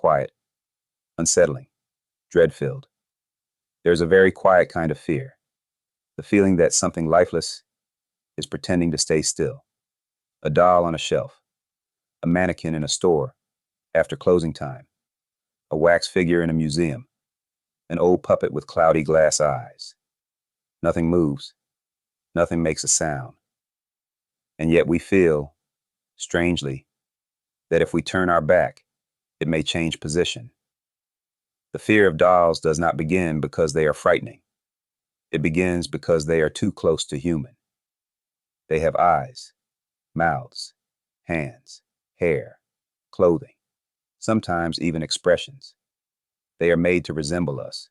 quiet, unsettling, dread-filled. There's a very quiet kind of fear, the feeling that something lifeless is pretending to stay still. A doll on a shelf, a mannequin in a store after closing time, a wax figure in a museum, an old puppet with cloudy glass eyes. Nothing moves, nothing makes a sound. And yet we feel, strangely, that if we turn our back, it may change position. The fear of dolls does not begin because they are frightening. It begins because they are too close to human. They have eyes, mouths, hands, hair, clothing, sometimes even expressions. They are made to resemble us,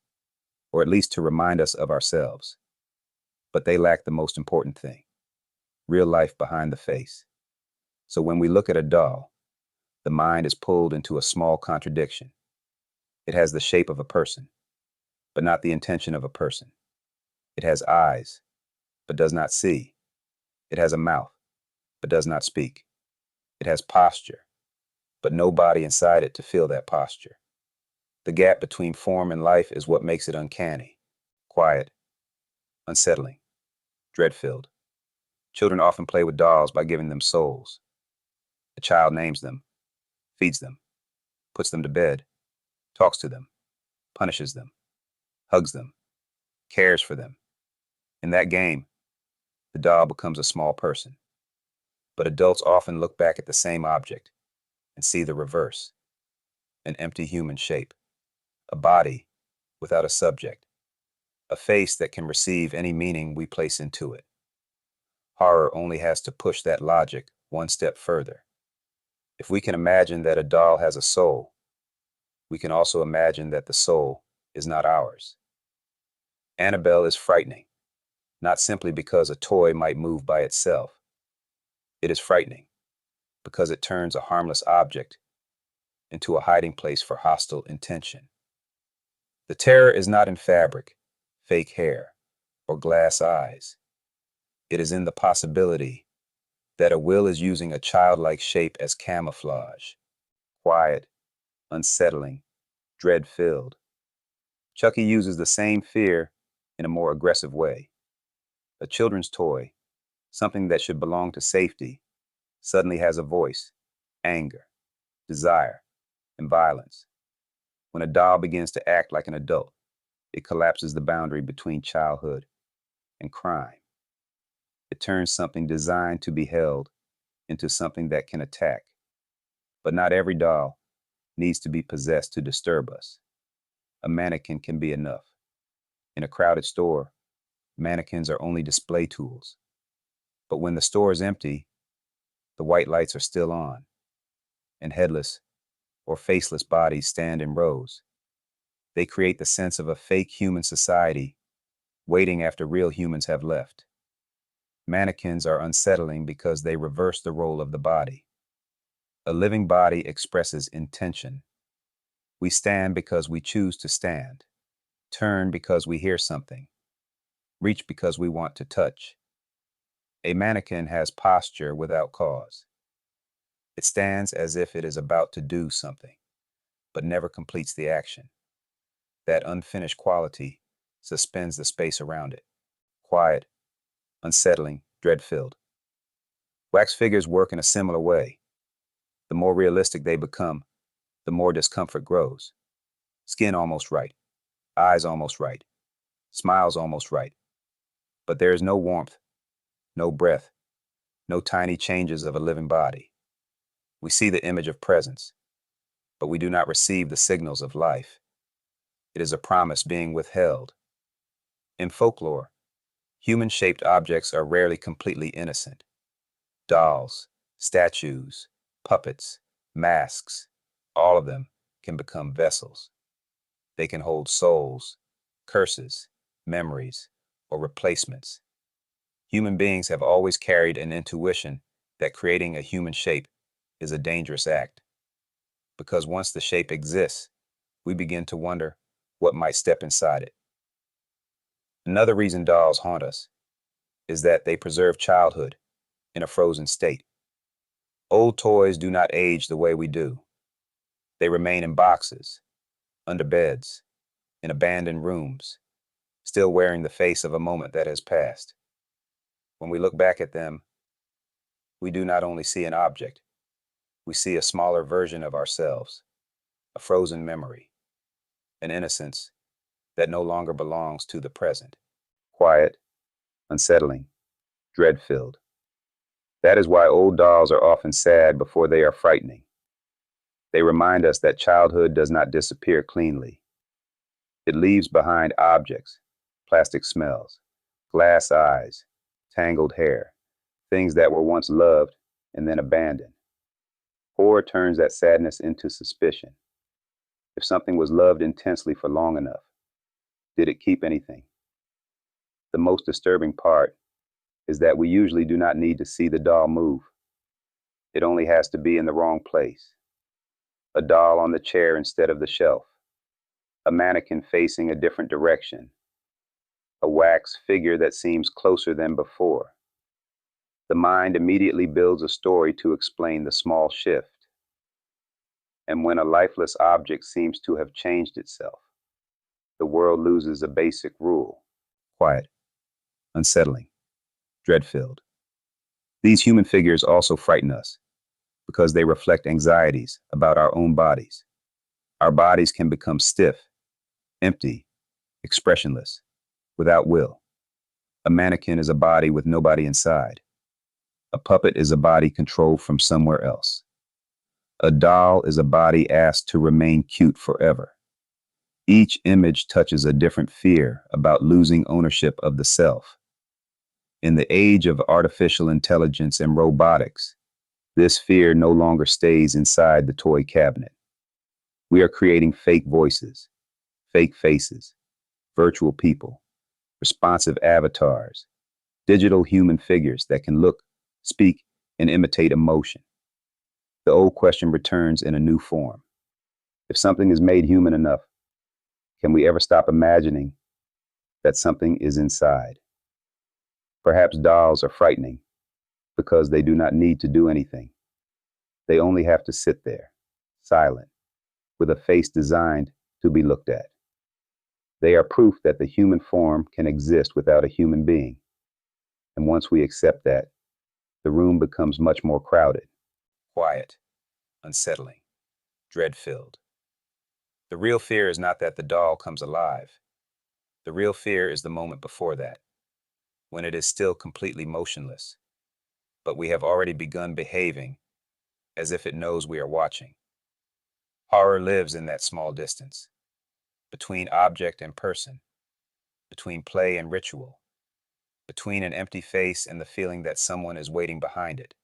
or at least to remind us of ourselves. But they lack the most important thing, real life behind the face. So when we look at a doll, the mind is pulled into a small contradiction. It has the shape of a person, but not the intention of a person. It has eyes, but does not see. It has a mouth, but does not speak. It has posture, but no body inside it to feel that posture. The gap between form and life is what makes it uncanny, quiet, unsettling, dread-filled. Children often play with dolls by giving them souls. A child names them, feeds them, puts them to bed, talks to them, punishes them, hugs them, cares for them. In that game, the doll becomes a small person. But adults often look back at the same object and see the reverse, an empty human shape, a body without a subject, a face that can receive any meaning we place into it. Horror only has to push that logic one step further. If we can imagine that a doll has a soul, we can also imagine that the soul is not ours. Annabelle is frightening, not simply because a toy might move by itself. It is frightening because it turns a harmless object into a hiding place for hostile intention. The terror is not in fabric, fake hair, or glass eyes. It is in the possibility that a will is using a childlike shape as camouflage, quiet, unsettling, dread-filled. Chucky uses the same fear in a more aggressive way. A children's toy, something that should belong to safety, suddenly has a voice, anger, desire, and violence. When a doll begins to act like an adult, it collapses the boundary between childhood and crime. It turns something designed to be held into something that can attack. But not every doll needs to be possessed to disturb us. A mannequin can be enough. In a crowded store, mannequins are only display tools. But when the store is empty, the white lights are still on, and headless or faceless bodies stand in rows. They create the sense of a fake human society waiting after real humans have left. Mannequins are unsettling because they reverse the role of the body. A living body expresses intention. We stand because we choose to stand, turn because we hear something, reach because we want to touch. A mannequin has posture without cause. It stands as if it is about to do something, but never completes the action. That unfinished quality suspends the space around it, quiet, unsettling, dread-filled. Wax figures work in a similar way. The more realistic they become, the more discomfort grows. Skin almost right, eyes almost right, smiles almost right. But there is no warmth, no breath, no tiny changes of a living body. We see the image of presence, but we do not receive the signals of life. It is a promise being withheld. In folklore, human-shaped objects are rarely completely innocent. Dolls, statues, puppets, masks, all of them can become vessels. They can hold souls, curses, memories, or replacements. Human beings have always carried an intuition that creating a human shape is a dangerous act. Because once the shape exists, we begin to wonder what might step inside it. Another reason dolls haunt us is that they preserve childhood in a frozen state. Old toys do not age the way we do. They remain in boxes, under beds, in abandoned rooms, still wearing the face of a moment that has passed. When we look back at them, we do not only see an object, we see a smaller version of ourselves, a frozen memory, an innocence that no longer belongs to the present. Quiet, unsettling, dread-filled. That is why old dolls are often sad before they are frightening. They remind us that childhood does not disappear cleanly. It leaves behind objects, plastic smells, glass eyes, tangled hair, things that were once loved and then abandoned. Horror turns that sadness into suspicion. If something was loved intensely for long enough, did it keep anything? The most disturbing part is that we usually do not need to see the doll move. It only has to be in the wrong place. A doll on the chair instead of the shelf. A mannequin facing a different direction. A wax figure that seems closer than before. The mind immediately builds a story to explain the small shift. And when a lifeless object seems to have changed itself, the world loses a basic rule. Quiet, unsettling, dread-filled. These human figures also frighten us because they reflect anxieties about our own bodies. Our bodies can become stiff, empty, expressionless, without will. A mannequin is a body with nobody inside. A puppet is a body controlled from somewhere else. A doll is a body asked to remain cute forever. Each image touches a different fear about losing ownership of the self. In the age of artificial intelligence and robotics, this fear no longer stays inside the toy cabinet. We are creating fake voices, fake faces, virtual people, responsive avatars, digital human figures that can look, speak, and imitate emotion. The old question returns in a new form. If something is made human enough, can we ever stop imagining that something is inside? Perhaps dolls are frightening because they do not need to do anything. They only have to sit there, silent, with a face designed to be looked at. They are proof that the human form can exist without a human being. And once we accept that, the room becomes much more crowded. Quiet, unsettling, dread-filled. The real fear is not that the doll comes alive. The real fear is the moment before that, when it is still completely motionless, but we have already begun behaving as if it knows we are watching. Horror lives in that small distance, between object and person, between play and ritual, between an empty face and the feeling that someone is waiting behind it.